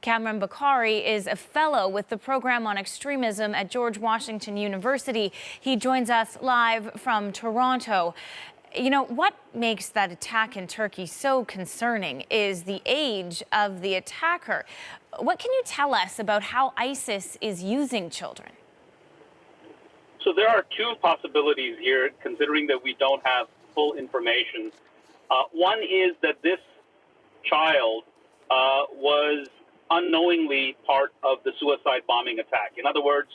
Kamran Bokhari is a fellow with the program on extremism at George Washington University. He joins us live from Toronto. You know, what makes that attack in Turkey so concerning is the age of the attacker. What can you tell us about how ISIS is using children? So there are two possibilities here, considering that we don't have full information. One is that this child was unknowingly part of the suicide bombing attack. In other words,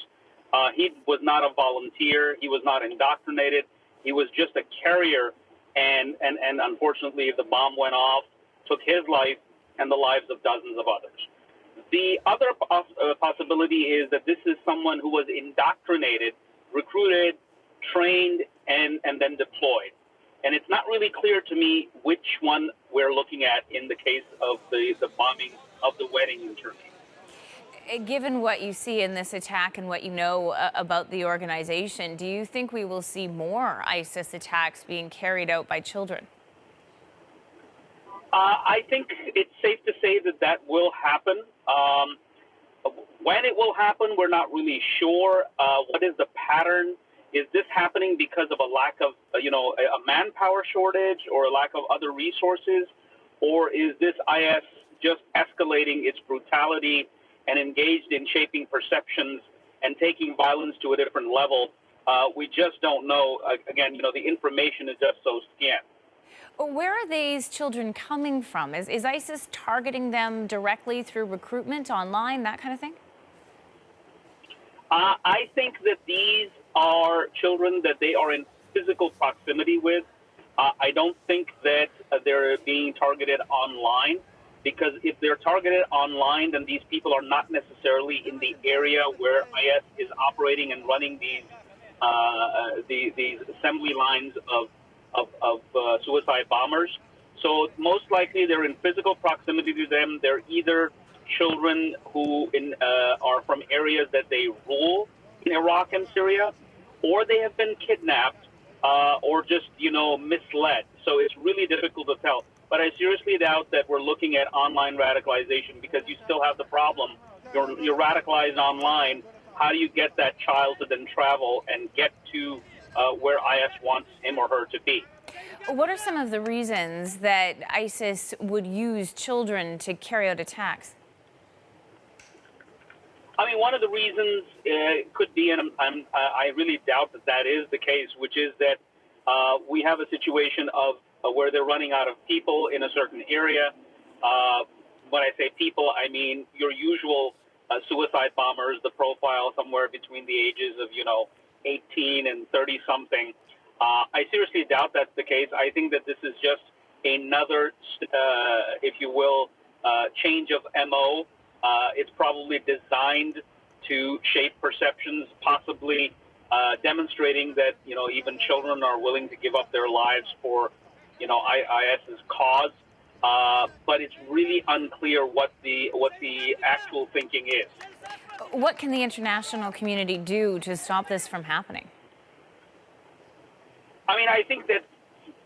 he was not a volunteer. He was not indoctrinated. He was just a carrier. And unfortunately, the bomb went off, took his life and the lives of dozens of others. The other possibility is that this is someone who was indoctrinated, recruited, trained, and then deployed. And it's not really clear to me which one we're looking at in the case of the bombing of the wedding in Turkey. Given what you see in this attack and what you know about the organization, do you think we will see more ISIS attacks being carried out by children? I think it's safe to say that that will happen. When it will happen, we're not really sure. What is the pattern? Is this happening because of a lack of, a manpower shortage or a lack of other resources? Or is this IS just escalating its brutality and engaged in shaping perceptions and taking violence to a different level? We just don't know. Again, the information is just so scant. Where are these children coming from? Is ISIS targeting them directly through recruitment online, that kind of thing? I think that these are children that they are in physical proximity with. I don't think that they're being targeted online, because if they're targeted online, then these people are not necessarily in the area where IS is operating and running these assembly lines of suicide bombers. So most likely they're in physical proximity to them. They're either children who are from areas that they rule in Iraq and Syria, or they have been kidnapped or just, misled. So it's really difficult to tell. But I seriously doubt that we're looking at online radicalization, because you still have the problem. You're radicalized online. How do you get that child to then travel and get to where IS wants him or her to be? What are some of the reasons that ISIS would use children to carry out attacks? I mean, one of the reasons could be, and I really doubt that that is the case, which is that we have a situation of where they're running out of people in a certain area. When I say people, I mean your usual suicide bombers, the profile somewhere between the ages of, 18 and 30-something. I seriously doubt that's the case. I think that this is just another, if you will, change of MO. It's probably designed to shape perceptions, possibly demonstrating that, even children are willing to give up their lives for, IS's cause. But it's really unclear what the actual thinking is. What can the international community do to stop this from happening? I mean, I think that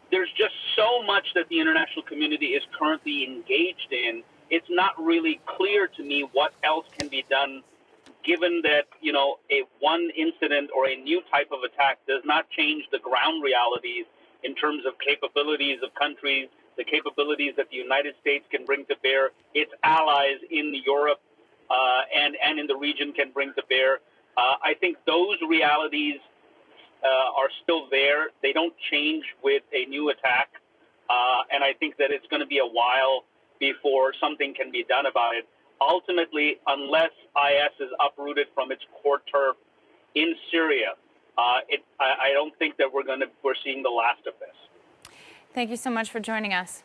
there's just so much that the international community is currently engaged in. It's not really clear to me what else can be done, given that, a one incident or a new type of attack does not change the ground realities in terms of capabilities of countries, the capabilities that the United States can bring to bear, its allies in Europe and in the region can bring to bear. I think those realities are still there. They don't change with a new attack. And I think that it's going to be a while before something can be done about it. Ultimately, unless IS is uprooted from its core turf in Syria, I don't think that we're seeing the last of this. Thank you so much for joining us.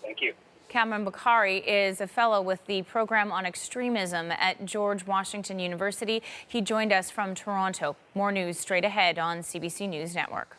Thank you. Kamran Bokhari is a fellow with the program on extremism at George Washington University. He joined us from Toronto. More news straight ahead on CBC News Network.